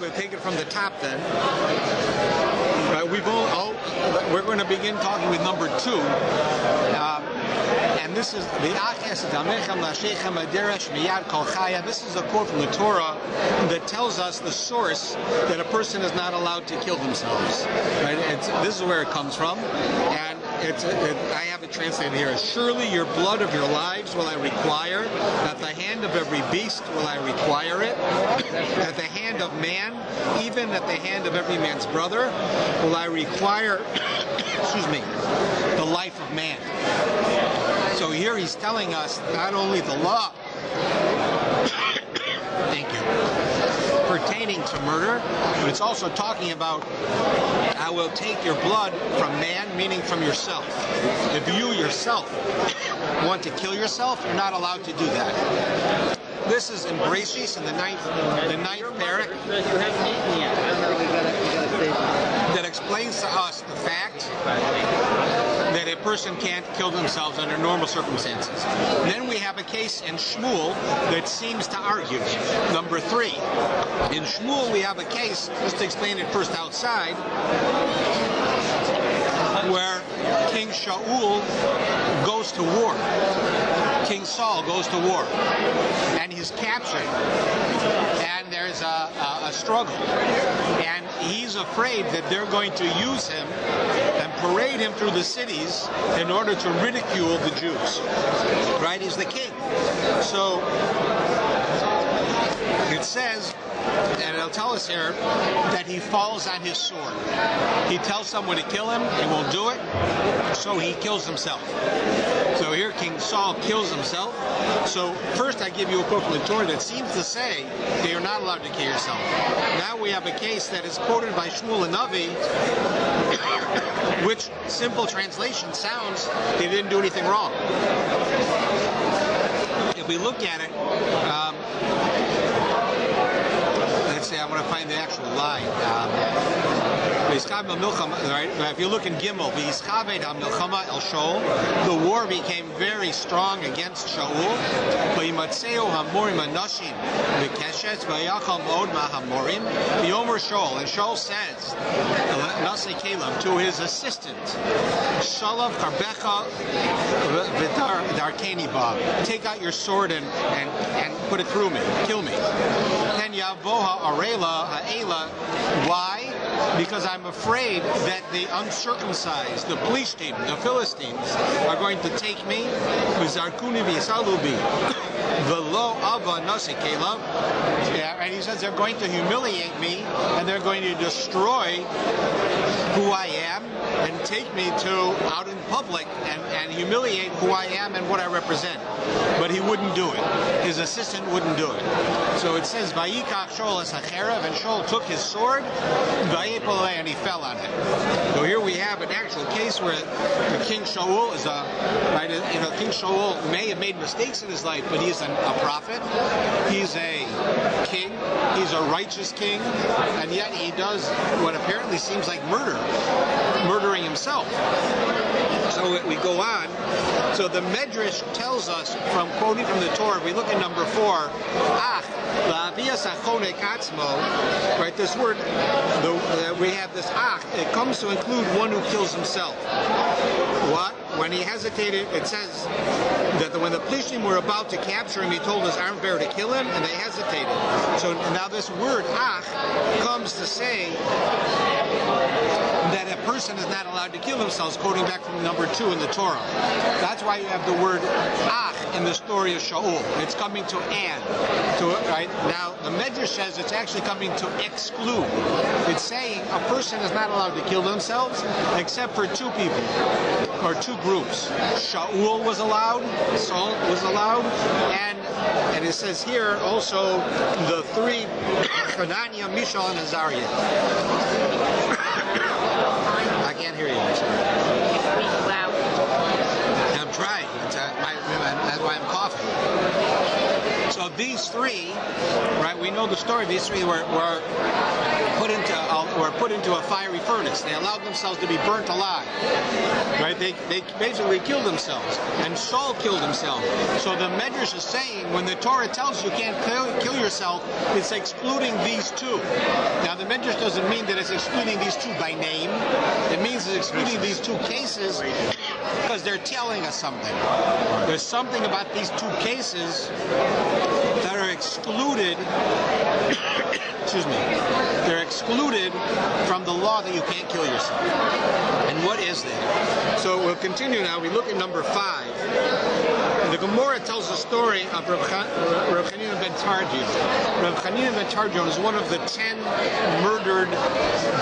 we'll take it from the top then. We're going to begin talking with number 2. And this is the This is a quote from the Torah that tells us the source that a person is not allowed to kill themselves. Right? This is where it comes from, and I have it translated here as, surely your blood of your lives will I require, at the hand of every beast will I require it, at the hand of man, even at the hand of every man's brother, will I require the life of man. So here he's telling us not only the law thank you, pertaining to murder, but it's also talking about, I will take your blood from man, meaning from yourself. If you yourself want to kill yourself, you're not allowed to do that. This is in Bereshis, in the ninth parak, that explains to us the fact that a person can't kill themselves under normal circumstances. And then we have a case in Shmuel that seems to argue. Number 3. In Shmuel we have a case, just to explain it first outside, where King Shaul goes to war. King Saul goes to war, and he's captured, and there's a struggle, and he's afraid that they're going to use him and parade him through the cities in order to ridicule the Jews. Right? He's the king. So it says, and it'll tell us here, that he falls on his sword. He tells someone to kill him, he won't do it, so he kills himself. So here King Saul kills himself. So first I give you a quote from the Torah that seems to say that you're not allowed to kill yourself. Now we have a case that is quoted by Shmuel and Navi, which simple translation sounds they didn't do anything wrong. If we look at it, let's say I want to find the actual line. If you look in Gimel, the war became very strong against Shaul. And Shaul says to his assistant, take out your sword and put it through me, kill me. Why? Because I'm afraid that the uncircumcised, the Plishtim, the Philistines, are going to take me, and he says they're going to humiliate me, and they're going to destroy who I am, and take me out in public and humiliate who I am and what I represent. But he wouldn't do it. His assistant wouldn't do it. So it says, Vayikach Shaul es hacherev, and Shaul took his sword, and he fell on it. So here we have an actual case where the King Shaul is King Shaul may have made mistakes in his life, but he's a prophet. He's a king. He's a righteous king, and yet he does what apparently seems like murdering himself. So we go on. So the Medrash tells us, from quoting from the Torah, we look at number 4, right, this word, we have this ach, it comes to include one who kills himself. What? When he hesitated, it says that when the Plishtim were about to capture him, he told his armor bearer to kill him, and they hesitated. So now this word ach comes to say that a person is not allowed to kill themselves, quoting back from number 2 in the Torah. That's why you have the word ach in the story of Shaul. It's coming to add to it, right? Now, the Medrash says it's actually coming to exclude. It's saying a person is not allowed to kill themselves except for 2 people, or 2 groups. Shaul was allowed, Saul was allowed, and it says here also the 3, Hananiah, Mishael, and Azariah. I can't hear you. I'm trying. That's why I'm coughing. So these three, right? We know the story. These three were put into a fiery furnace. They allowed themselves to be burnt alive. Right? They basically killed themselves, and Saul killed himself. So the Medrash is saying when the Torah tells you can't kill yourself, it's excluding these two. Now the Medrash doesn't mean that it's excluding these two by name. It means it's excluding these two cases because they're telling us something. There's something about these two cases that are excluded. Excuse me. They're excluded from the law that you can't kill yourself. And what is that? So we'll continue now. We look at number 5. The Gemara tells the story of Rav Chanina ben Tardion. Rav Chanina ben Tardion is one of the 10 murdered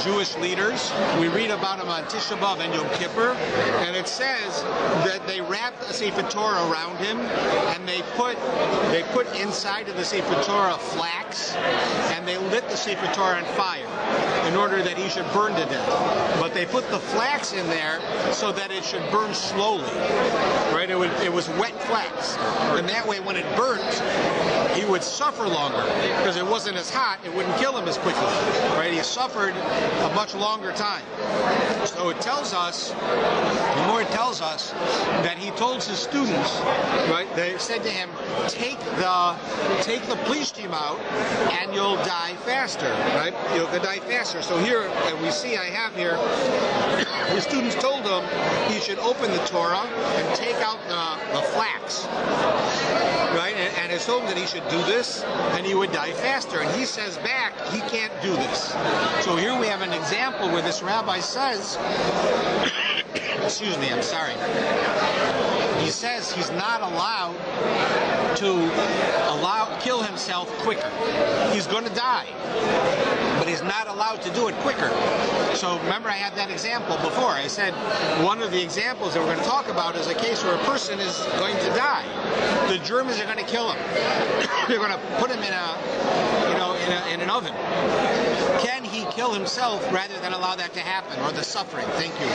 Jewish leaders. We read about him on Tisha B'Av and Yom Kippur, and it says that they wrapped a Sefer Torah around him, and they put inside of the Sefer Torah flax, and they lit the Sefer Torah on fire in order that he should burn to death. But they put the flax in there so that it should burn slowly. Right? It was wet flax, and that way when it burnt, he would suffer longer because it wasn't as hot. It wouldn't kill him as quickly. Right? He suffered a much longer time. So it tells us, the more it tells us that he told his students, right? They said to him, take the plishtim out, and you'll die faster. Right? You'll die faster. So here we see I have here. The students told him he should open the Torah and take out the flax, right? And it told him that he should do this, and he would die faster. And he says back, he can't do this. So here we have an example where this rabbi says, excuse me, I'm sorry. He says he's not allowed to kill himself quicker. He's going to die, but he's not allowed to do it quicker. So remember, I had that example before. I said one of the examples that we're going to talk about is a case where a person is going to die. The Germans are going to kill him. They're going to put him in an oven. Can he kill himself rather than allow that to happen, or the suffering? Thank you.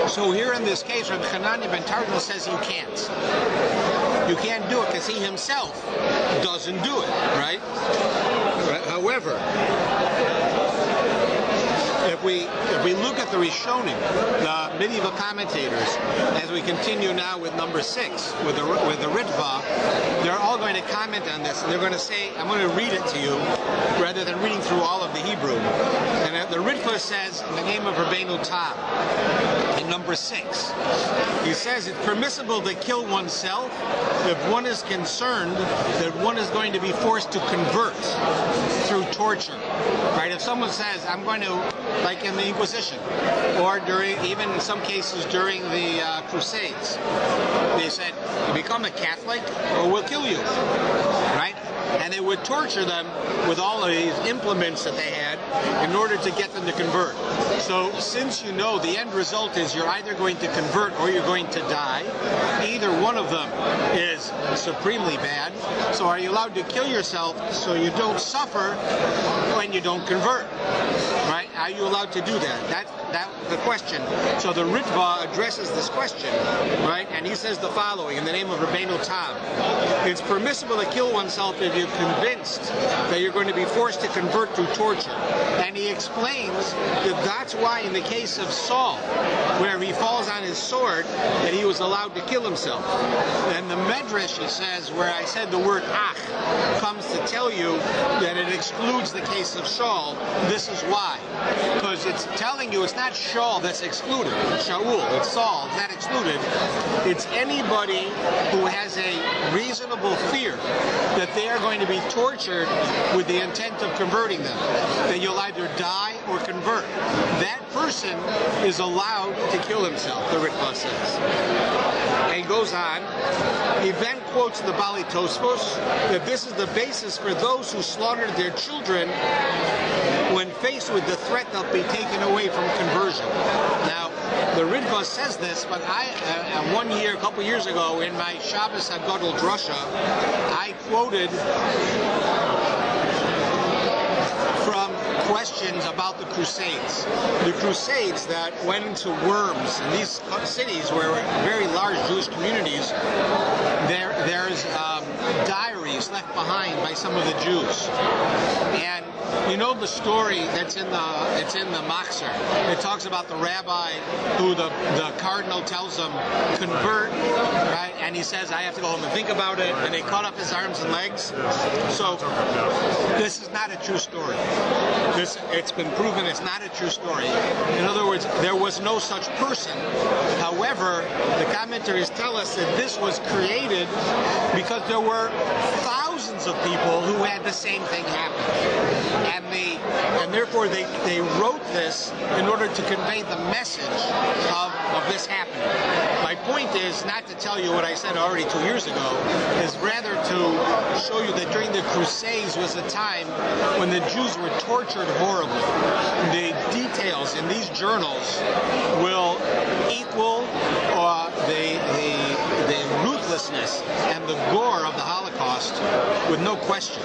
So here in this case, Rabbi Chanina ben Tardion says you can't. You can't do it because he himself doesn't do it, right? However, if we look at the Rishonim, the medieval commentators, as we continue now with number 6, with the Ritva, they're all going to comment on this, and they're going to say, I'm going to read it to you, rather than reading through all of the Hebrew. And the Ritva says, in the name of Rabbeinu Tam, in number 6, he says it's permissible to kill oneself if one is concerned that one is going to be forced to convert through torture. Right? If someone says, I'm going to, like in the Inquisition, or even in some cases during the Crusades, they said, you become a Catholic or we'll kill you. Right? And they would torture them with all of these implements that they had in order to get them to convert. So since you know the end result is you're either going to convert or you're going to die, either one of them is supremely bad. So are you allowed to kill yourself so you don't suffer when you don't convert? Right? Are you allowed to do that? That's the question. So the Ritva addresses this question, right? And he says the following in the name of Rabbeinu Tam. It's permissible to kill oneself if you're convinced that you're going to be forced to convert through torture. And he explains that that's why in the case of Saul, where he falls on his sword, that he was allowed to kill himself. And the Medrash, he says, where I said the word ach, comes to tell you that it excludes the case of Saul. This is why. Because it's telling you it's not Shaul that's excluded. Shaul, it's Saul, it's not excluded. It's anybody who has a reasonable fear that they are going to be tortured with the intent of converting them. That you'll either die or convert. That person is allowed to kill himself, the Ritva says. And he goes on. He then quotes the Bali Tosfos that this is the basis for those who slaughtered their children when faced with the threat they'll be taken away from conversion. Now, the Ritva says this, but a couple years ago, in my Shabbos HaGadol Drasha, I quoted from questions about the Crusades. The Crusades that went into Worms, and these cities were very large Jewish communities. There's diaries left behind by some of the Jews, and you know the story that's in the Machzor. It talks about the rabbi who the cardinal tells him convert, right? And he says, I have to go home and think about it, and they cut off his arms and legs. So this is not a true story. It's been proven it's not a true story. In other words, there was no such person. However, the commentaries tell us that this was created because there were thousands of people who had the same thing happen. And therefore they wrote this in order to convey the message of this happening. My point is not to tell you what I said already 2 years ago, is rather to show you that during the Crusades was a time when the Jews were tortured horribly. The details in these journals will equal the ruthlessness and the gore of the Holocaust with no question.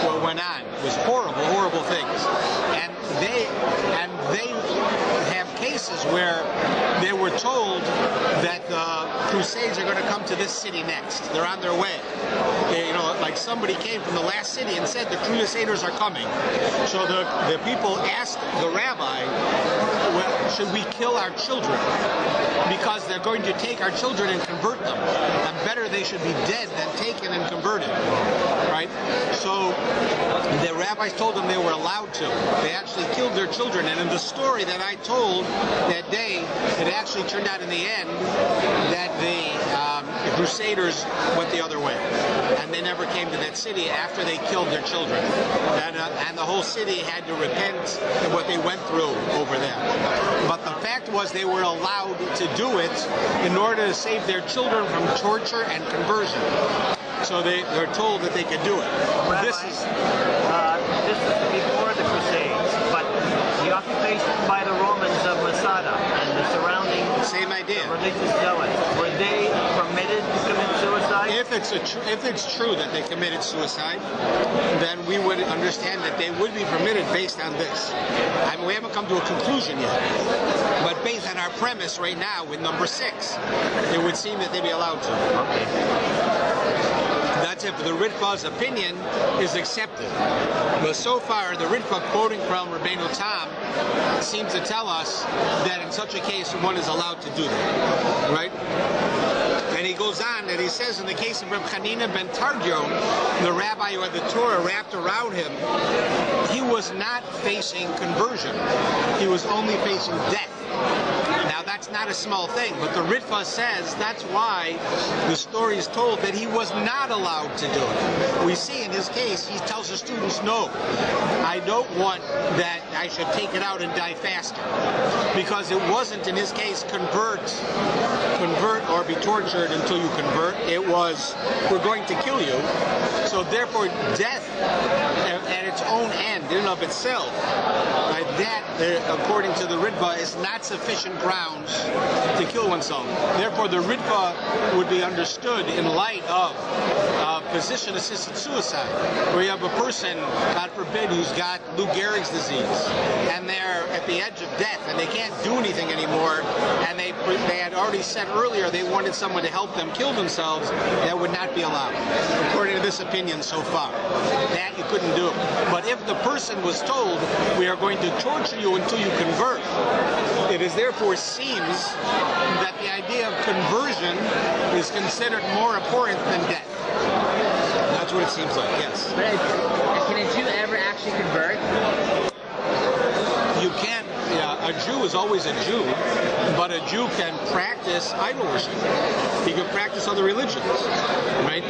What went on was horrible, horrible things. And they have cases where they were told that the Crusades are going to come to this city next. They're on their way. Like somebody came from the last city and said the Crusaders are coming. So the people asked the rabbi, well, should we kill our children? Because they're going to take our children and convert them. And better they should be dead than taken and converted. Right? So the rabbis told them they were allowed to. They actually killed their children. And in the story that I told that day, it actually turned out in the end that the Crusaders went the other way. And they never came to that city after they killed their children. And the whole city had to repent of what they went through over there. But the fact was they were allowed to do it in order to save their children from torture and conversion. So they're told that they could do it. Rabbi, this is before the Crusades, but the occupation by the Romans of Masada and the surrounding same idea. Religious zealots, were they permitted to commit suicide? If it's true that they committed suicide, then we would understand that they would be permitted based on this. I mean, we haven't come to a conclusion yet, but based on our premise right now with number 6, it would seem that they'd be allowed to. Okay. That's if the Ritva's opinion is accepted. But so far, the Ritva quoting from Rabbeinu Tam seems to tell us that in such a case, one is allowed to do that. Right? And he goes on and he says in the case of Reb Chanina ben Targyon, the rabbi who had the Torah wrapped around him, he was not facing conversion. He was only facing death. Now that's not a small thing, but the Ritva says that's why the story is told that he was not allowed to do it. We see in his case, he tells the students, no, I don't want that I should take it out and die faster. Because it wasn't, in his case, convert or be tortured until you convert. It was, we're going to kill you. So therefore, death at its own end, in and of itself, that, according to the Ritva, is not sufficient grounds to kill oneself. Therefore, the Ritva would be understood in light of physician-assisted suicide, where you have a person, God forbid, who's got Lou Gehrig's disease, and they're at the edge of death, and they can't do anything anymore, and they had already said earlier they wanted someone to help them kill themselves. That would not be allowed, according to this opinion so far. That you couldn't do. But if the person was told, we are going to torture you until you convert, it is therefore seems that the idea of conversion is considered more important than death. That's what it seems like, yes. But can a Jew ever actually convert? You can't. A Jew is always a Jew, but a Jew can practice idol worship. He can practice other religions, right?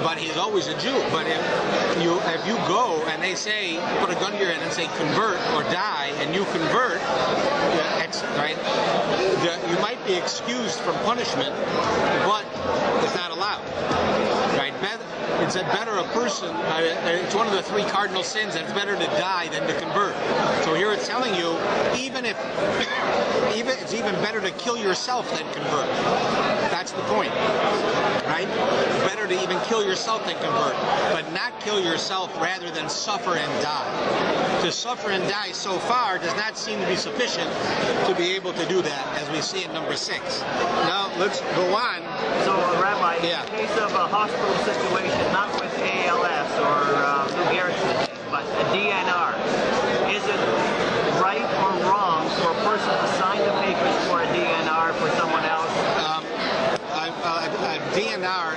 But he's always a Jew. But if you go and they say, put a gun to your head and say convert or die, and you convert, right? You might be excused from punishment, but it's not allowed, right? It's better a person. It's one of the 3 cardinal sins, and it's better to die than to convert. So here it's telling you, it's even better to kill yourself than convert. That's the point, right? Better to even kill yourself than convert, but not kill yourself rather than suffer and die. To suffer and die so far does not seem to be sufficient to be able to do that, as we see in number 6. Now let's go on. So, Rabbi, Yeah. in the case of a hospital situation, not with ALS or Lou Gehrig's, but a DNR, is it right or wrong for a person to sign the papers for a DNR for someone else? A DNR,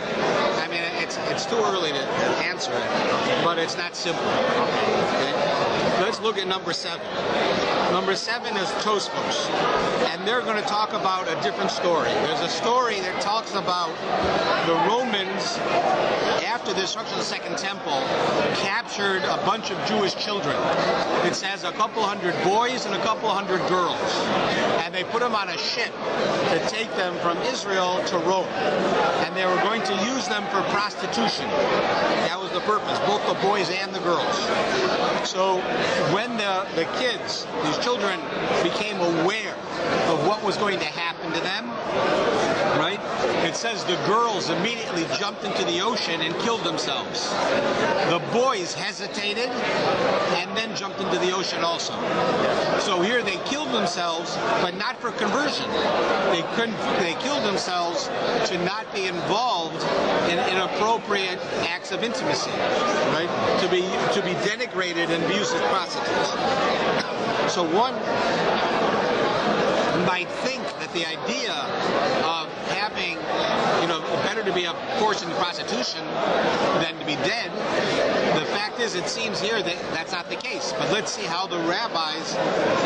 I mean, it's too early to answer it, but it's not simple. Okay? Let's look at number 7. Number 7 is Tosfos, and they're going to talk about a different story. There's a story that talks about the Romans, after the destruction of the Second Temple, captured a bunch of Jewish children. It says a couple hundred boys and a couple hundred girls, and they put them on a ship to take them from Israel to Rome, and they were going to use them for prostitution. That was the purpose, both the boys and the girls. So when the kids, these children, became aware of what was going to happen to them, right? It says the girls immediately jumped into the ocean and killed themselves. The boys hesitated and then jumped into the ocean also. So here they killed themselves, but not for conversion. They killed themselves to not be involved in inappropriate acts of intimacy, right? To be denigrated and be used as prostitutes. So one might think that the idea of having, better to be forced into prostitution than to be dead, the fact is, it seems here that that's not the case. But let's see how the rabbis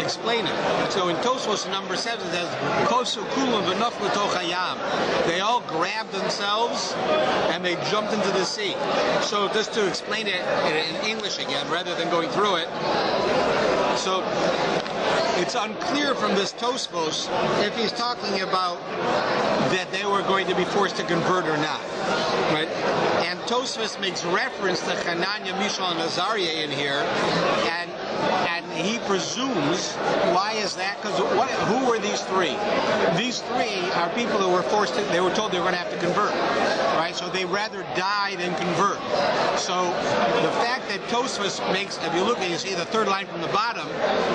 explain it. So in Tosfos number 7 it says, Kosu kulam v'naflu toch hayam. They all grabbed themselves and they jumped into the sea. So just to explain it in English again, rather than going through it, so it's unclear from this Tosfos if he's talking about that they were going to be forced to convert or not, right? And Tosfos makes reference to Hananiah, Mishael, and Azariah in here, and he presumes, why is that? Because who were these 3? These 3 are people who were they were told they were going to have to convert, right? So they rather die than convert. So the fact that Tosfos makes, if you look and you see the 3rd line from the bottom,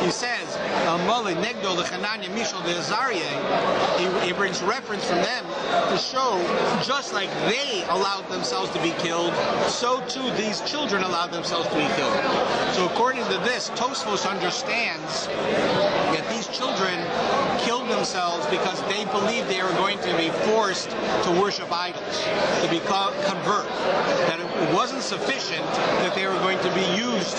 he says, Negdo, the Hananiah, Mishael, the Azariah, he brings reference from them to show, just like they allowed themselves to be killed, so too these children allowed themselves to be killed. So according to this, Tosfos understands that these children killed themselves because they believed they were going to be forced to worship idols, to convert. That it wasn't sufficient that they were going to be used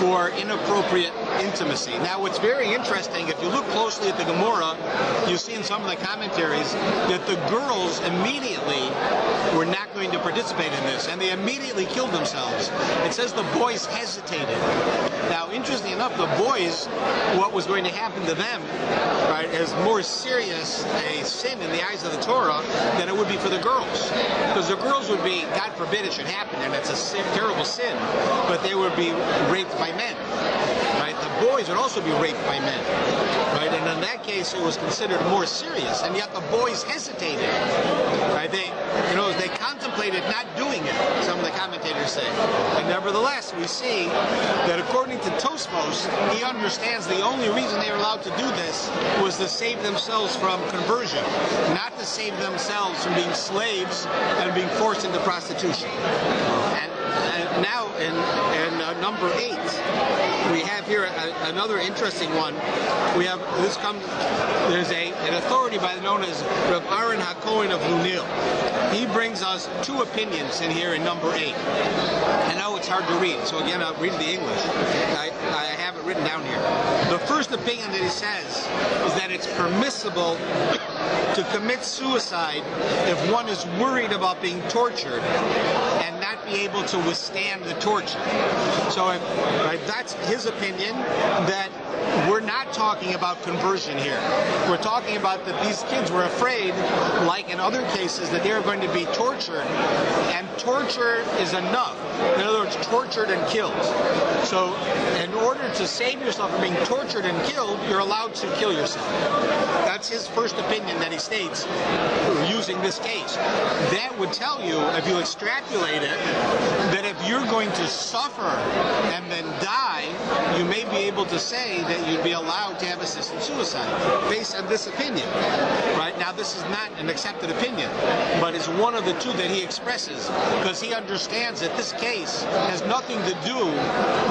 for inappropriate intimacy. Now, what's very interesting, if you look closely at the Gemara, you see in some of the commentaries that the girls immediately were not going to participate in this, and they immediately killed themselves. It says the boys hesitated. Now, interestingly enough, the boys, what was going to happen to them, right, is more serious a sin in the eyes of the Torah than it would be for the girls. Because the girls would be, God forbid it should happen, and it's a terrible sin, but they would be raped by men. Right? The boys would also be raped by men. Right? And in that case, it was considered more serious, and yet the boys hesitated. Right? They contemplated not doing it, some of the commentators say. And nevertheless, we see that according to Tosfos, he understands the only reason they were allowed to do this was to save themselves from conversion, not to save themselves from being slaves and being forced into prostitution. And now in number 8, we have here another interesting one. We have there's an authority known as Rabbi Aaron HaKohen of Lunil. He brings us 2 opinions in here in number 8. I know it's hard to read, so again I'll read the English. I have it written down here. The first opinion that he says is that it's permissible to commit suicide if one is worried about being tortured and not be able to withstand the torture. So that's his opinion, that we're not talking about conversion here. We're talking about that these kids were afraid, like in other cases, that they were going to be tortured, and torture is enough. In other words, tortured and killed. So in order to save yourself from being tortured and killed, you're allowed to kill yourself. That's his first opinion that he states using this case. That would tell you, if you extrapolate it, that if you're going to suffer and then die, you may be able to say that you'd be allowed to have assisted suicide based on this opinion. Right? Now, this is not an accepted opinion, but it's one of the two that he expresses, because he understands that this case has nothing to do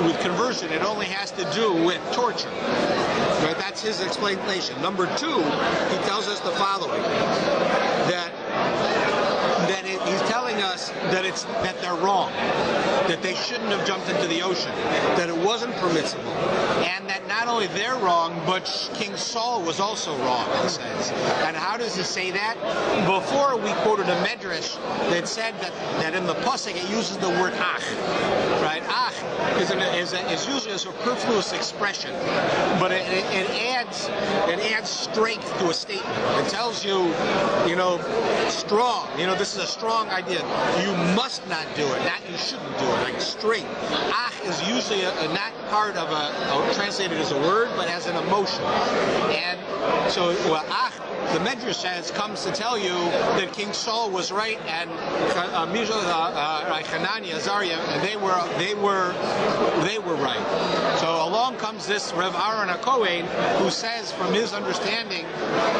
with conversion. It only has to do with torture. Right? That's his explanation. Number two, he tells us the following, he's telling us that they're wrong, that they shouldn't have jumped into the ocean, that it wasn't permissible, and that not only they're wrong, but King Saul was also wrong, it says. And how does he say that? Before we quoted a medrash that said that in the pasuk it uses the word ach, right? Ach is usually a superfluous expression, but it adds strength to a statement. It tells you, strong. This is a strong idea. You must not do it, not you shouldn't do it, like strength. Ach is usually not part of translated as a word, but as an emotion. And so, ach, the Medrash says, comes to tell you that King Saul was right, and Hanani, Azariah, they were right. So along comes this Rav Aaron HaKohen, who says, from his understanding,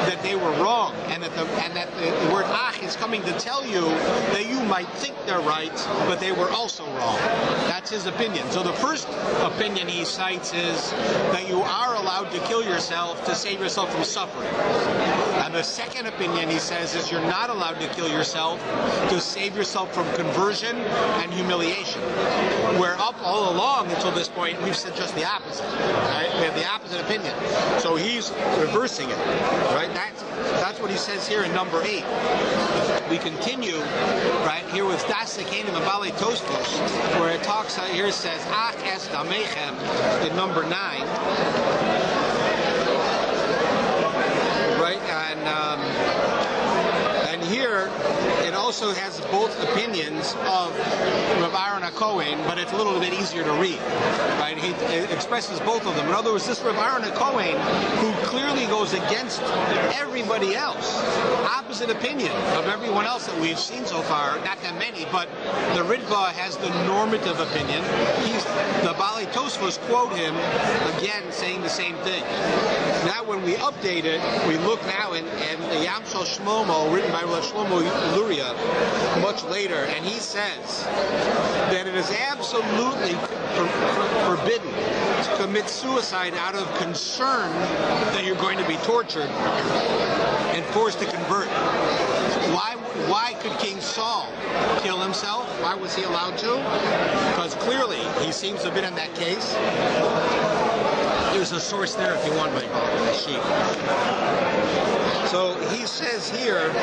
that they were wrong, and that the word ach is coming to tell you that you might think they're right, but they were also wrong. That's his opinion. So the first opinion he cites is that you are allowed to kill yourself to save yourself from suffering. And the second opinion, he says, is you're not allowed to kill yourself to save yourself from conversion and humiliation. Where up all along until this point, we've said just the opposite. Right? We have the opposite opinion. So he's reversing it. Right? That's what he says here in number 8. We continue right here with Das Sekanim and Balei Tosfos, where it talks here. It says Ach es damechem in number 9. Right, and here it also has both opinions of Rav Aaron HaKohen, but it's a little bit easier to read. Right, he expresses both of them. In other words, this Rav Aaron HaKohen, who clearly goes against everybody else, opposite opinion of everyone else that we've seen so far, not that many, but the Ritva has the normative opinion. The Balei Tosfos quote him again saying the same thing. Now when we update it, we look now in the Yam Shel Shlomo, written by Rav Shlomo Luria, much later, and he says that it is absolutely forbidden to commit suicide out of concern that you're going to be tortured and forced to convert. Why could King Saul kill himself? Why was he allowed to? Because clearly he seems to have been in that case. There's a source there if you want, my sheet. So he says here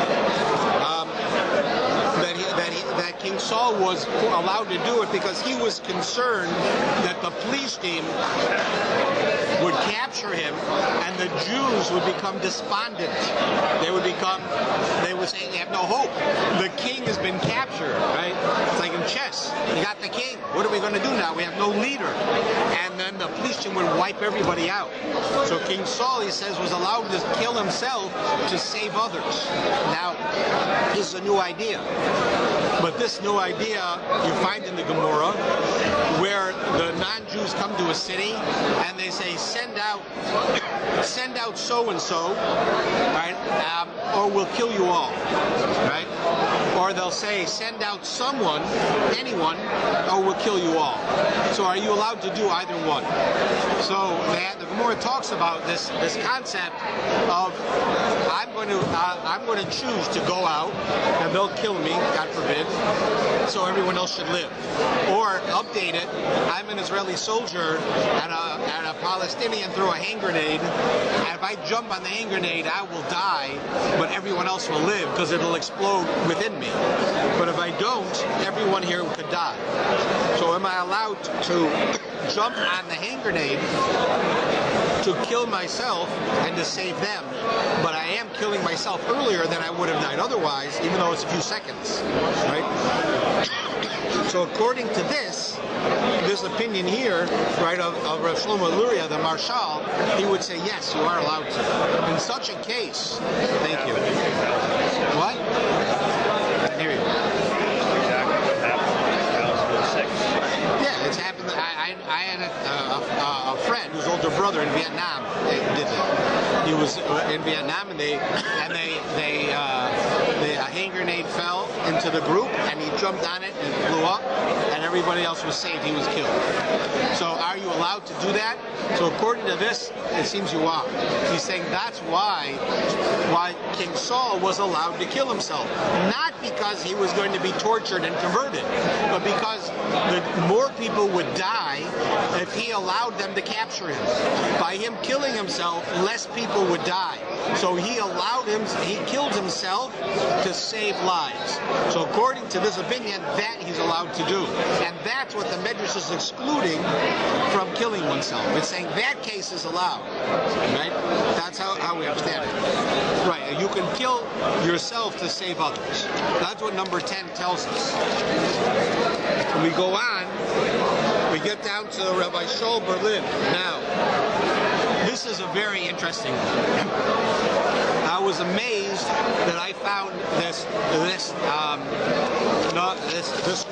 that King Saul was allowed to do it because he was concerned that the police team would capture him and the Jews would become despondent. They would say they have no hope. The king has been captured, right? It's like in chess. You got the king. What are we going to do now? We have no leader. And then the police team would wipe everybody out. So King Saul, he says, was allowed to kill himself to save others. Now, this is a new idea. But this new idea you find in the Gemara, where the non-Jews come to a city and they say, send out so-and-so, right, or we'll kill you all, right? Or they'll say, send out someone, anyone, or we'll kill you all. So are you allowed to do either one? So the Gemara talks about this concept of I'm going to choose to go out and they'll kill me, God forbid, so everyone else should live. Or update it, I'm an Israeli soldier soldier and a Palestinian throw a hand grenade, and if I jump on the hand grenade, I will die, but everyone else will live because it'll explode within me. But if I don't, everyone here could die. So am I allowed to jump on the hand grenade to kill myself and to save them? But I am killing myself earlier than I would have died otherwise, even though it's a few seconds, right? So according to this opinion here, right, of Rav Shlomo Luria, the Marshal, he would say, yes, you are allowed to. In such a case, thank you. What? I didn't hear you. Yeah, it's happened. I had a friend whose older brother in Vietnam did that. He was in Vietnam, and a hand grenade fell into the group, and he jumped on it and blew up, and everybody else was saved. He was killed. So are you allowed to do that? So according to this, it seems you are. He's saying that's why King Saul was allowed to kill himself. Not because he was going to be tortured and converted, but because more people would die if he allowed them to capture him. By him killing himself, less people would die. So he killed himself to save lives. So according to this opinion, that he's allowed to do. And that's what the Medrash is excluding from killing oneself. It's saying that case is allowed. Right? That's how we understand it. Right. You can kill yourself to save others. That's what number 10 tells us. When we go on, we get down to Rabbi Shaul Berlin. Now, this is a very interesting one. I was amazed that I found this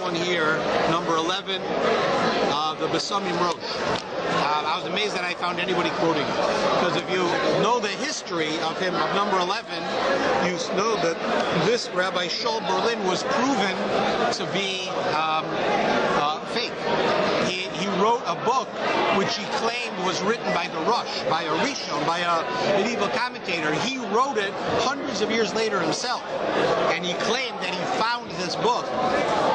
one here, number 11, the Besamim Rosh. I was amazed that I found anybody quoting it. Because if you know the history of him, of number 11, you know that this Rabbi Shaul Berlin was proven to be fake. He wrote a book which he claimed was written by the Rush, by a Rishon, by a medieval commentator. He wrote it hundreds of years later himself, and he claimed that he found this book,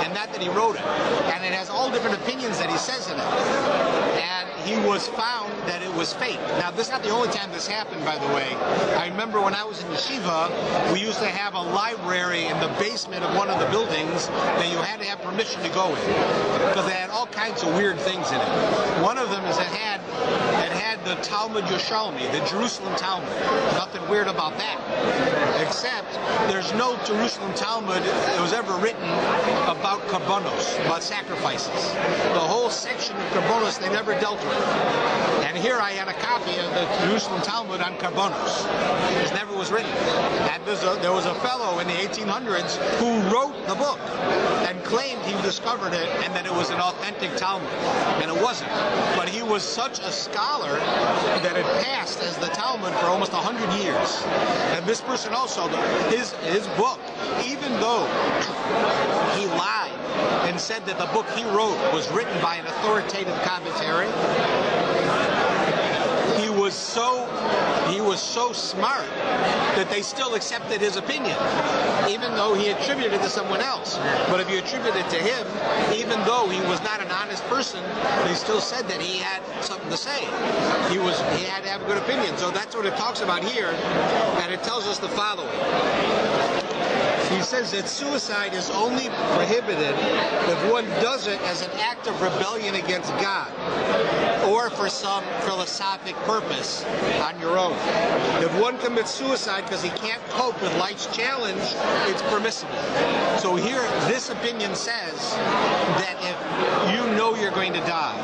and not that he wrote it. And it has all different opinions that he says in it. And he was found that it was fake. Now, this is not the only time this happened, by the way. I remember when I was in yeshiva, we used to have a library in the basement of one of the buildings that you had to have permission to go in, because they had all kinds of weird things in it. One of them is it had the Talmud Yerushalmi, the Jerusalem Talmud. Nothing weird about that, except there's no Jerusalem Talmud that was ever written about karbonos, about sacrifices. The whole section of karbonos they never dealt with. And here I had a copy of the Jerusalem Talmud on karbonos. It never was written. And there was a fellow in the 1800s who wrote the book and claimed he discovered it and that it was an authentic Talmud. And it wasn't. But he was such a scholar that it passed as the Talmud for almost 100 years. And this person also, his book, even though he lied and said that the book he wrote was written by an authoritative commentary, he was so smart that they still accepted his opinion, even though he attributed it to someone else. But if you attribute it to him, even though he was not an honest person, they still said that he had something to say. He had to have a good opinion. So that's what it talks about here, and it tells us the following. He says that suicide is only prohibited if one does it as an act of rebellion against God or for some philosophic purpose on your own. If one commits suicide because he can't cope with life's challenge, it's permissible. So here, this opinion says that if you know you're going to die,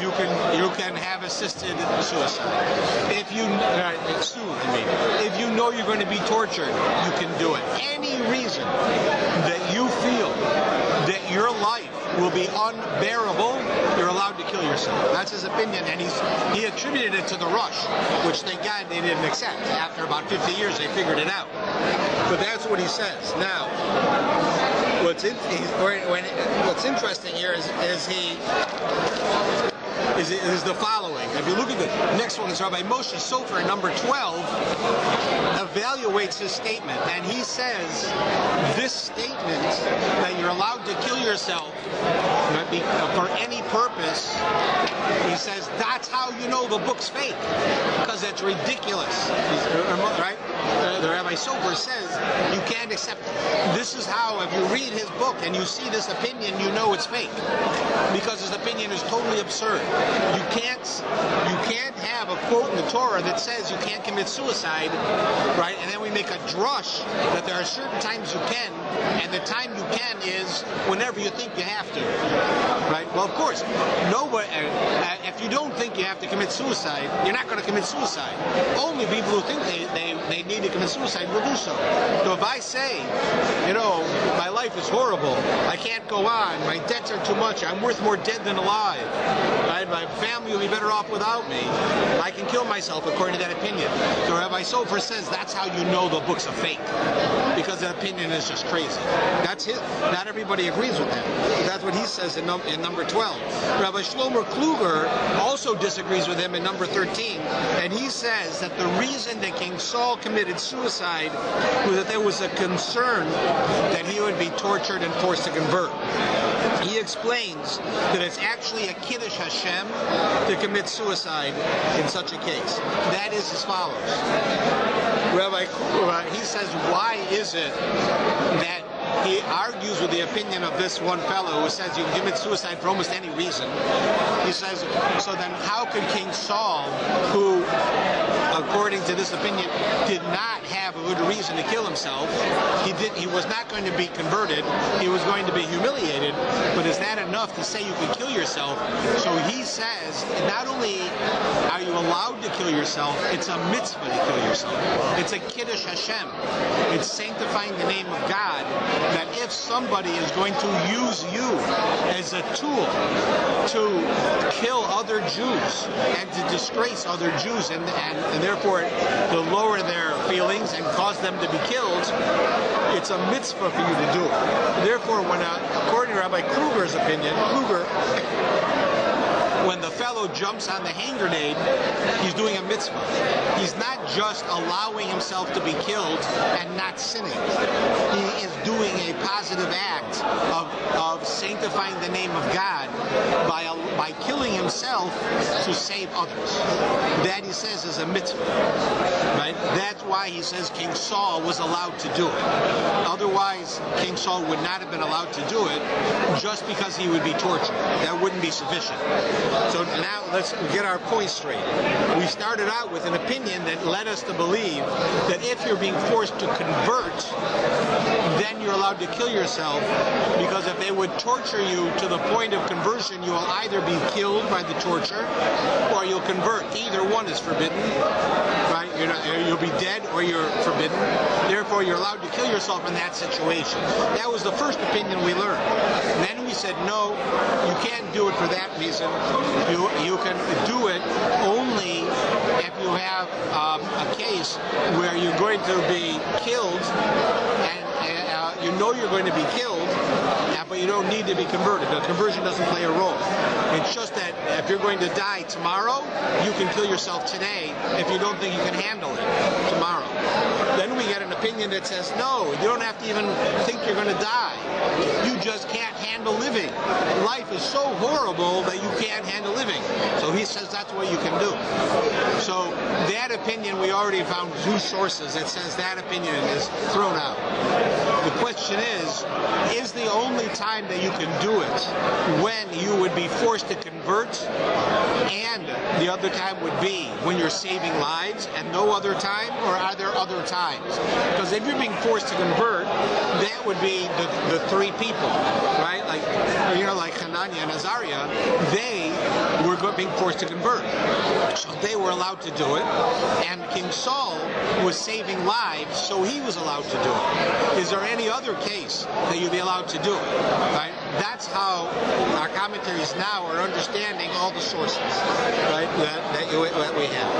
you can have assisted suicide. If you know you're going to be tortured, you can do it. Any reason that you feel that your life will be unbearable, you're allowed to kill yourself. That's his opinion, and he attributed it to the Rush, which thank God they didn't accept. After about 50 years, they figured it out. But that's what he says. Now, what's interesting here is the following. If you look at the next one, is Rabbi Moshe Sofer, number 12, evaluates his statement, and he says this statement that you're allowed to kill yourself for any purpose He says, that's how you know the book's fake, because it's ridiculous. Right? The Rabbi Sofer says you can't accept it. This is how, if you read his book and you see this opinion, you know it's fake, because his opinion is totally absurd. You can't have a quote in the Torah that says you can't commit suicide, right? And then we make a drush that there are certain times you can, and the time you can is whenever you think you have to, right? Well, of course, nobody. If you don't think you have to commit suicide, you're not going to commit suicide. Only people who think they need to commit suicide will do so. So if I say, my life is horrible, I can't go on, my debts are too much, I'm worth more dead than alive, right? My family will be better off without me, I can kill myself according to that opinion. So Rabbi Sofer says that's how you know the book's a fake, because that opinion is just crazy. That's his. Not everybody agrees with him. That's what he says in number 12. Rabbi Shlomo Kluger also disagrees with him in number 13, and he says that the reason that King Saul committed suicide was that there was a concern that he would be tortured and forced to convert. He explains that it's actually a Kiddush Hashem to commit suicide in such a case. That is as follows. Rabbi Kluger, he says, why is it that he argues with the opinion of this one fellow who says you can commit suicide for almost any reason? He says, so then how could King Saul, who, according to this opinion, did not have a good reason to kill himself, he was not going to be converted, he was going to be humiliated, but is that enough to say you can kill yourself? So he says, not only are you allowed to kill yourself, it's a mitzvah to kill yourself. It's a Kiddush Hashem. It's sanctifying the name of God, that if somebody is going to use you as a tool to kill other Jews and to disgrace other Jews and therefore to lower their feelings and cause them to be killed, it's a mitzvah for you to do it. Therefore, according to Rabbi Kluger's opinion, when the fellow jumps on the hand grenade, he's doing a mitzvah. He's not just allowing himself to be killed and not sinning. He is doing a positive act of sanctifying the name of God by killing himself to save others. That, he says, is a mitzvah. Right? That's why he says King Saul was allowed to do it. Otherwise, King Saul would not have been allowed to do it just because he would be tortured. That wouldn't be sufficient. So now let's get our point straight. We started out with an opinion that led us to believe that if you're being forced to convert, then you're allowed to kill yourself, because if they would torture you to the point of conversion, you will either be killed by the torture or you'll convert. Either one is forbidden, right? You'll be dead or you're forbidden. Therefore, you're allowed to kill yourself in that situation. That was the first opinion we learned. And then we said, no, you can't do it for that reason. You can do it only if you have a case where you're going to be killed and you know you're going to be killed, but you don't need to be converted. The conversion doesn't play a role. It's just that if you're going to die tomorrow, you can kill yourself today if you don't think you can handle it tomorrow. Then we get an opinion that says, no, you don't have to even think you're going to die. You just can't handle living. Life is so horrible that you can't handle living. So he says that's what you can do. So that opinion, we already found two sources that says that opinion is thrown out. The question is the only time that you can do it when you would be forced to convert, and the other time would be when you're saving lives and no other time, or are there other times? Because if you're being forced to convert, that would be the three people, right? Like Hananiah and Azariah, they were being forced to convert. So they were allowed to do it, and King Saul was saving lives, so he was allowed to do it. Is there any other case that you'd be allowed to do it? Right? That's how our commentaries now are understanding all the sources, right, that we have.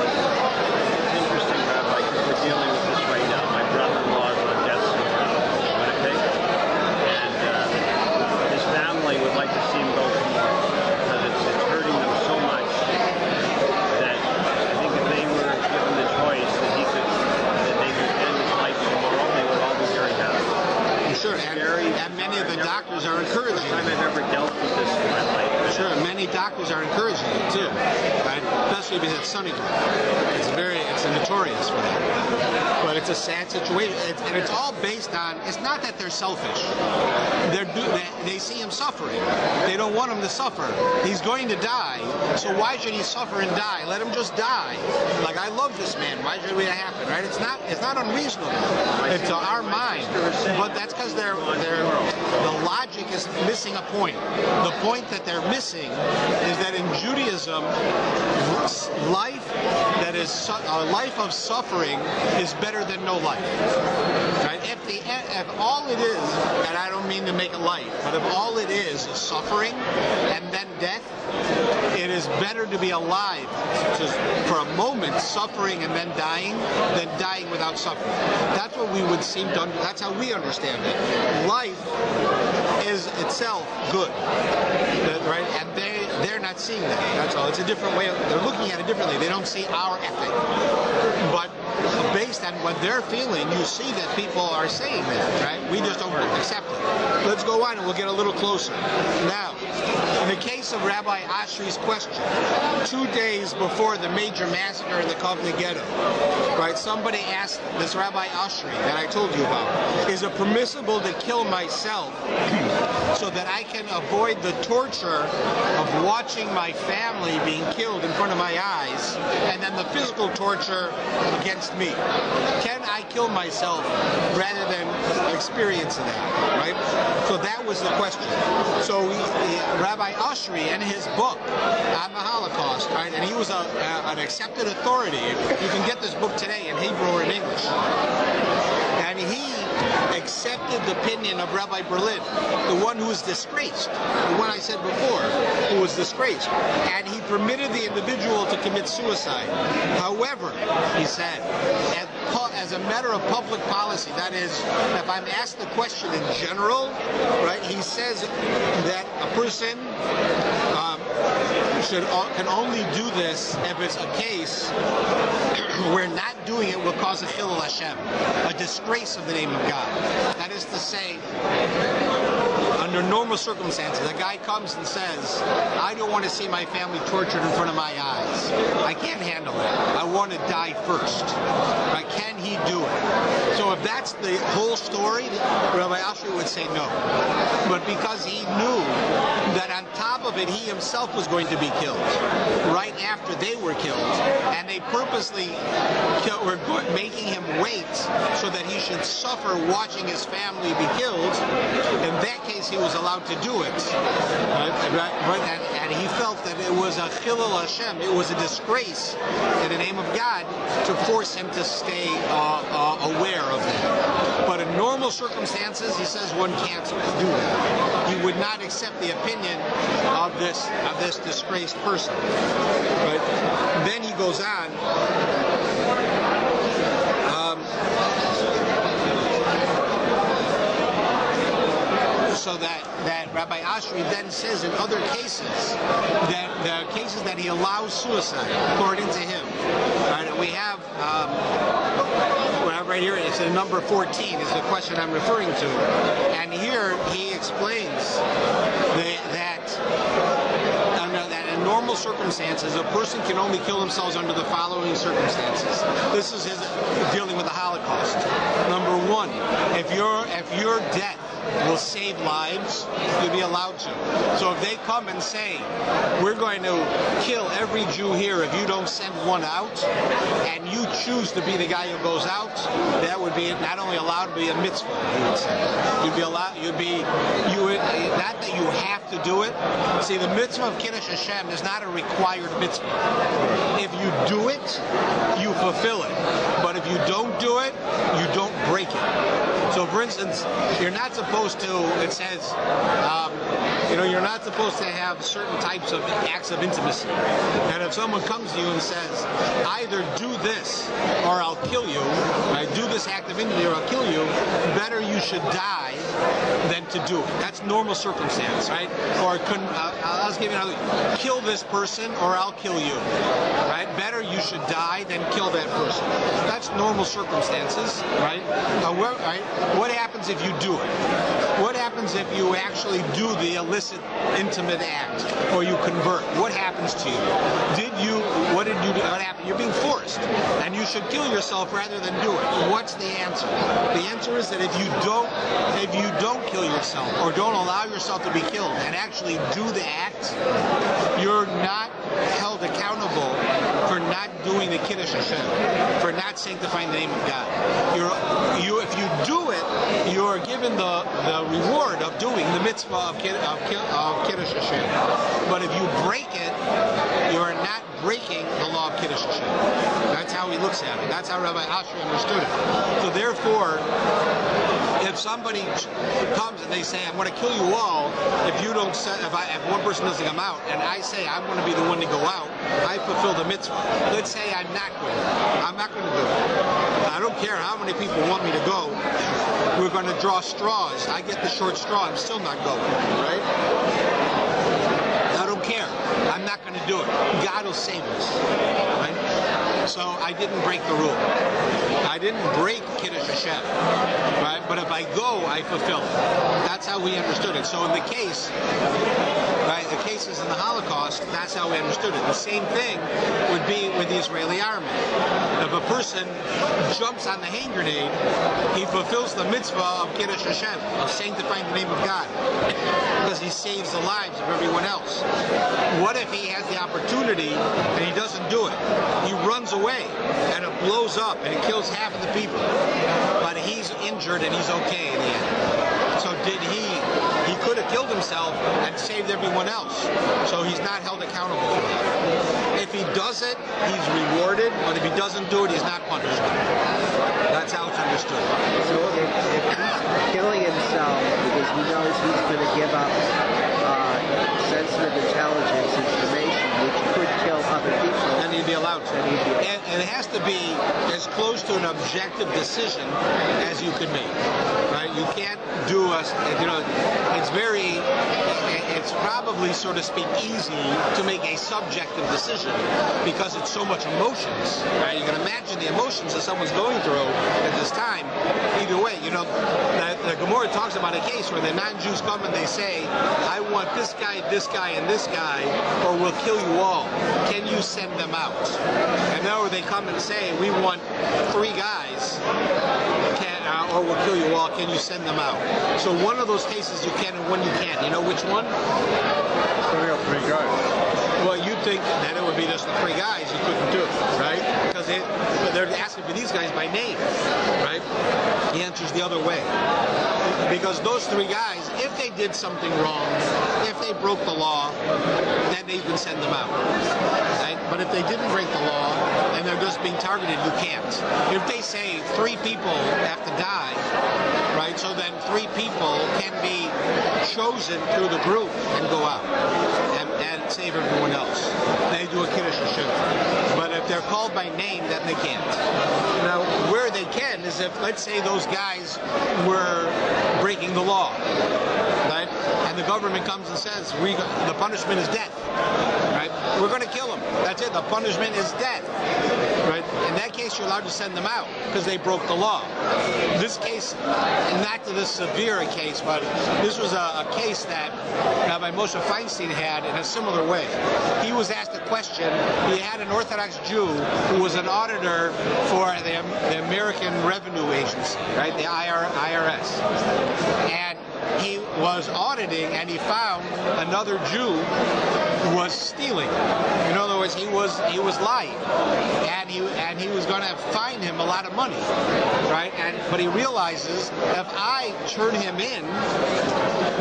Interesting, Rabbi, because we're dealing with this right now. My brother-in-law is on death in Winnipeg, and his family would like to see him go for more, because it's hurting them so much that I think if they were given the choice that they could end his life tomorrow, they would all be very happy. Sure, and many of the doctors are encouraging. First time I've ever dealt with this in my life. Sure, many doctors doctors are encouraging it too, right? Especially because it's Sunnydale. It's notorious for that. But it's a sad situation, and it's all based on. It's not that they're selfish. They see him suffering. They don't want him to suffer. He's going to die, so why should he suffer and die? Let him just die. Like, I love this man. Why should it happen? Right? It's not unreasonable. It's our mind, but that's because the logic is missing a point. The point that they're missing is that in Judaism, life that is a life of suffering is better than no life. Right? If all it is, and I don't mean to make it light, but if all it is suffering and then death, it is better to be alive for a moment, suffering and then dying, than dying without suffering. That's what we would seem to. That's how we understand it. Life is itself good, right? And they're not seeing that. That's all. It's a different way. They're looking at it differently. They don't see our ethic, but based on what they're feeling, you see that people are saying that, right? We just don't accept it. Let's go on and we'll get a little closer. Now, in the case of Rabbi Ashri's question, 2 days before the major massacre in the Kovna ghetto, right, somebody asked this Rabbi Ashri that I told you about, is it permissible to kill myself so that I can avoid the torture of watching my family being killed in front of my eyes and then the physical torture against me? Can I kill myself rather than experiencing that, right? So that was the question. So Rabbi Ashri, in his book on the Holocaust, right, and he was an accepted authority. You can get this book today in Hebrew or in English. And he accepted the opinion of Rabbi Berlin, the one who was disgraced, the one I said before, who was disgraced. And he permitted the individual to commit suicide. However, he said, as a matter of public policy, that is, if I'm asked the question in general, right, he says that a person can only do this if it's a case where not doing it will cause a chilul Hashem, a disgrace of the name of God. That is to say, under normal circumstances, a guy comes and says, I don't want to see my family tortured in front of my eyes. I can't handle it. I want to die first. Right? Can he do it? So if that's the whole story, Rabbi Ashri would say no. But because he knew that on top of it, he himself was going to be killed right after they were killed, and they purposely were making him wait so that he should suffer watching his family be killed, in that case he was allowed to do it. And he felt that it was a chilul Hashem, it was a disgrace in the name of God to force him to stay aware of that. But in normal circumstances, he says one can't do that. He would not accept the opinion of this disgraced person. But then he goes on. So that Rabbi Ashri then says in other cases that the cases that he allows suicide, according to him. Right? And we have right here, it's in number 14 is the question I'm referring to. And here he explains that in normal circumstances, a person can only kill themselves under the following circumstances. This is his dealing with the Holocaust. Number one, if your death will save lives, you'll be allowed to. So if they come and say, we're going to kill every Jew here if you don't send one out, and you choose to be the guy who goes out, that would be not only allowed, to be a mitzvah, he would say. You'd be allowed, not that you have to do it. See, the mitzvah of Kiddush Hashem is not a required mitzvah. If you do it, you fulfill it. But if you don't do it, you don't break it. So for instance, you're not supposed to, it says, you're not supposed to have certain types of acts of intimacy. And if someone comes to you and says, either do this or I'll kill you, right? Do this act of intimacy or I'll kill you, better you should die than to do it. That's normal circumstance, right? Or I'll give you another, kill this person or I'll kill you, right? Better you should die than kill that person. That's normal circumstances, right? However, right? What happens if you do it? What happens if you actually do the illicit, intimate act, or you convert? What happens to you? What happened? You're being forced, and you should kill yourself rather than do it. What's the answer? The answer is that if you don't kill yourself, or don't allow yourself to be killed, and actually do the act, you're not held accountable for not doing the Kiddush Hashem, for not sanctifying the name of God. If you do it, you're given the reward of doing the mitzvah of Kiddush Hashem. But if you break it, you are not breaking the law of Kiddush Hashem. That's how he looks at it. That's how Rabbi Asher understood it. So therefore, if somebody comes and they say, I'm going to kill you all if you don't if one person doesn't come out, and I say I'm going to be the one to go out, I fulfill the mitzvah. Let's say I'm not going to do it. I don't care how many people want me to go. We're going to draw straws. I get the short straw. I'm still not going, right? I don't care. I'm not going to do it. God will save us, right? So I didn't break the rule. I didn't break Kiddush Hashem, right? But if I go, I fulfill it. That's how we understood it. So in the case, right, the cases in the Holocaust, that's how we understood it. The same thing would be with the Israeli army. If a person jumps on the hand grenade, he fulfills the mitzvah of Kiddush Hashem, of sanctifying the name of God, because he saves the lives of everyone else. What if he has the opportunity and he doesn't do it? He runs away and it blows up and it kills half of the people, but he's injured and he's okay in the end. So he could have killed himself and saved everyone else, so he's not held accountable for that. If he does it, he's rewarded, but if he doesn't do it, he's not punished. That's how it's understood. So if he's killing himself because he knows he's going to give up sensitive intelligence information which could kill other people, and he'd be allowed to. And it has to be as close to an objective decision as you could make, right? You can't do it's probably, so to speak, easy to make a subjective decision because it's so much emotions, right? You can imagine the emotions that someone's going through at this time. Either way, the Gemara talks about a case where the non-Jews come and they say, I want this guy, and this guy, or we'll kill you all. Can you send them out? And now they come and say, we want 3 guys, or we'll kill you all. Can you send them out? So one of those cases you can and one you can't. You know which one? Sending out 3 guys. Well, you'd think that it would be just the 3 guys you couldn't do, right? Because they're asking for these guys by name, right? The answer's the other way. Because those 3 guys, if they did something wrong, if they broke the law, then you can send them out, right? But if they didn't break the law and they're just being targeted, you can't. If they say 3 people have to die, right? So then 3 people can be chosen through the group and go out and save everyone else. They do a Kiddush Hashem. But if they're called by name, then they can't. Now, where they can is if, let's say, those guys were breaking the law, right? And the government comes and says, the punishment is death, right? We're going to kill them. That's it. The punishment is death, right? In that case, you're allowed to send them out because they broke the law. This case, not to this severe a case, but this was a case that Rabbi Moshe Feinstein had in a similar way. He was asked a question. He had an Orthodox Jew who was an auditor for the American Revenue Agency, right, the IRS. And he was auditing and he found another Jew who was stealing. In other words, he was lying, and he was going to fine him a lot of money, right? But he realizes if I turn him in,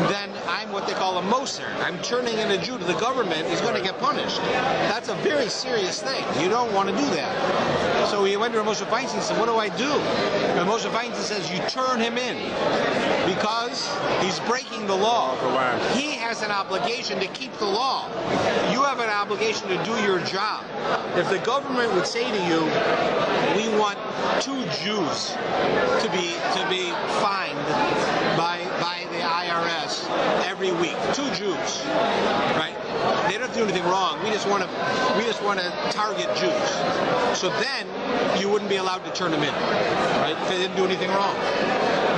then I'm what they call a moser. I'm turning in a Jew to the government. He's going to get punished. That's a very serious thing. You don't want to do that. So he went to Moshe Feinstein and said, what do I do? And Moshe Feinstein says, you turn him in because he's breaking the law. He has an obligation to keep the law. You have an obligation to do your job. If the government would say to you, we want 2 Jews to be fined by the IRS every week, 2 Jews, right? they don't do anything wrong. We just want to target Jews. So then you wouldn't be allowed to turn him in, right? If they didn't do anything wrong.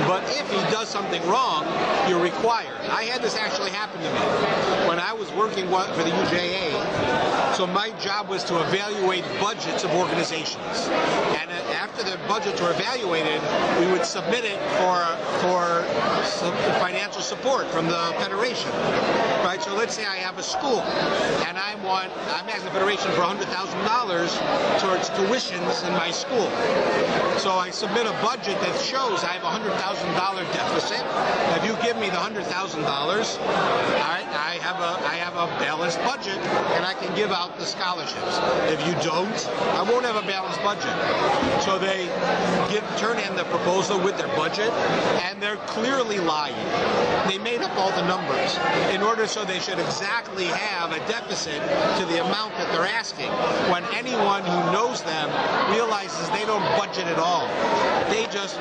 But if he does something wrong, you're required. I had this actually happen to me when I was working for the UJA. So my job was to evaluate budgets of organizations, and after the budgets were evaluated, we would submit it for financial support from the federation. Right. So let's say I have a school, and I'm asking the federation for $100,000 towards tuitions in my school. So I submit a budget that shows I have a $100,000 deficit. If you give me the $100,000, I have a balanced budget, and I can give out the scholarships. If you don't, I won't have a balanced budget. So they turn in the proposal with their budget, and they're clearly lying. They made up all the numbers in order so they should exactly have a deficit to the amount that they're asking, when anyone who knows them realizes they don't budget at all. They just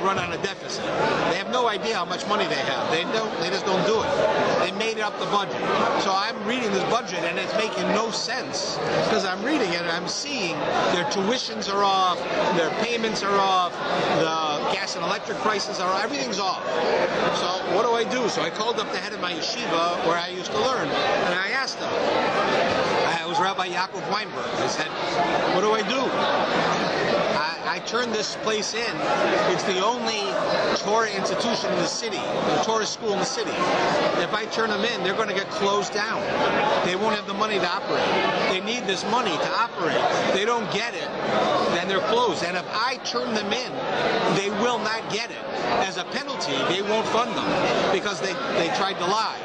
run on a deficit. They have no idea how much money they have. They just don't do it. They made up the budget. So I'm reading this budget, and it's making no sense, because I'm reading it and I'm seeing their tuitions are off, their payments are off, the gas and electric prices are off, everything's off. So what do I do? So I called up the head of my yeshiva where I used to learn, and I asked him. It was Rabbi Weinberg. I said, what do I do? I turned this place in. It's the only Torah institution in the city, the Torah school in the city. If I turn them in, they're going to get closed down. They won't have the money to operate. They need this money to operate. They don't get it, then they're closed. And if I turn them in, they will not get it. As a penalty, they won't fund them because they tried to lie.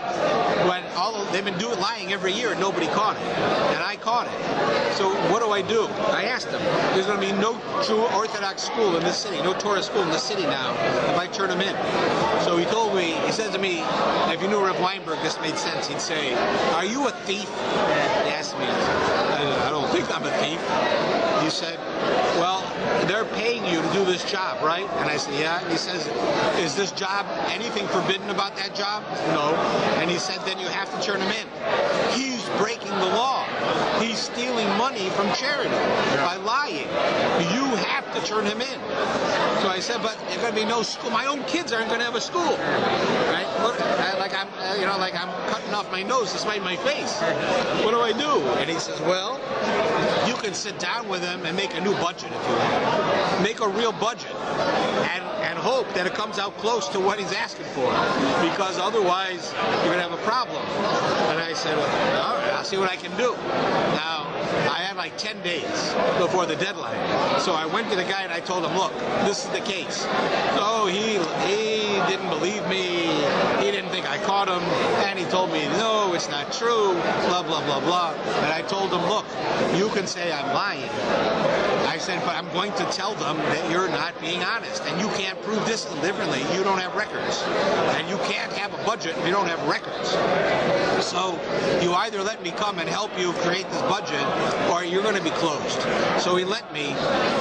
When they've been lying every year and nobody caught it. And I caught it. So what do? I asked them. There's going to be no true Orthodox school in this city, no Torah school in this city now if I turn them in. So he said to me, if you knew Reb Weinberg, this made sense. He'd say, are you a thief? He asked me. I don't think I'm a thief. He said, well, they're paying you to do this job, right? And I said, yeah. And he says, is this job anything forbidden about that job? No. And he said, then you have to turn him in. He's breaking the law. He's stealing money from charity by lying. You have to turn him in. So I said, but there's going to be no school. My own kids aren't going to have a school, right? Like I'm cutting off my nose to spite my face. What do I do? And he says, well, you can sit down with him and make a new budget if you want. Make a real budget and hope that it comes out close to what he's asking for, because otherwise you're going to have a problem. And I said, well, all right, I'll see what I can do. Now, I had like 10 days before the deadline. So I went to the guy and I told him, look, this is the case. So he didn't believe me. He didn't think I caught him. And he told me, no, it's not true, blah, blah, blah, blah. And I told him, look, you can say I'm lying. I said, but I'm going to tell them that you're not being honest. And you can't prove this differently. You don't have records. And you can't have a budget if you don't have records. So you either let me come and help you create this budget, or you're going to be closed. So he let me,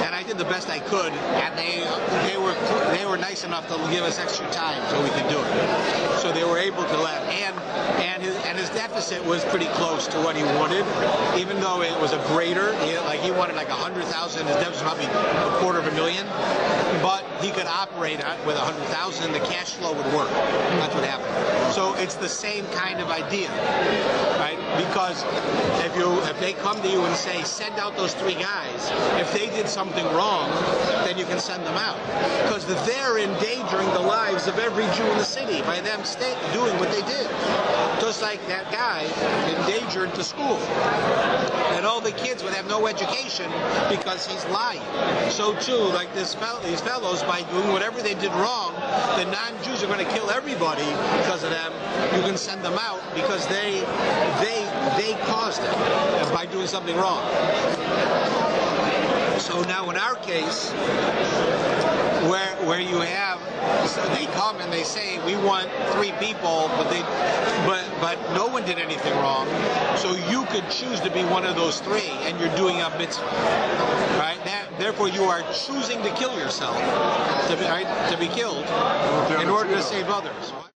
and I did the best I could, and they were nice enough to give us extra time so we could do it. So they were able to let, and his deficit was pretty close to what he wanted, even though it was a greater. He wanted like 100,000. His deficit was probably $250,000, but he could operate with 100,000. The cash flow would work. That's what happened. So it's the same kind of idea, right? Because if they come to you and say, send out those 3 guys, if they did something wrong, then you can send them out. Because they're endangering the lives of every Jew in the city by them doing what they did. Just like that guy endangered the school. And all the kids would have no education because he's lying. So too, like these fellows, by doing whatever they did wrong, the non-Jews are going to kill everybody because of them. You can send them out because they caused it by doing something wrong. So now in our case, where you have, they come and they say we want 3 people, but no one did anything wrong, so you could choose to be one of those 3, and you're doing a mitzvah, right? Therefore, you are choosing to kill yourself, to be killed, in order to save others.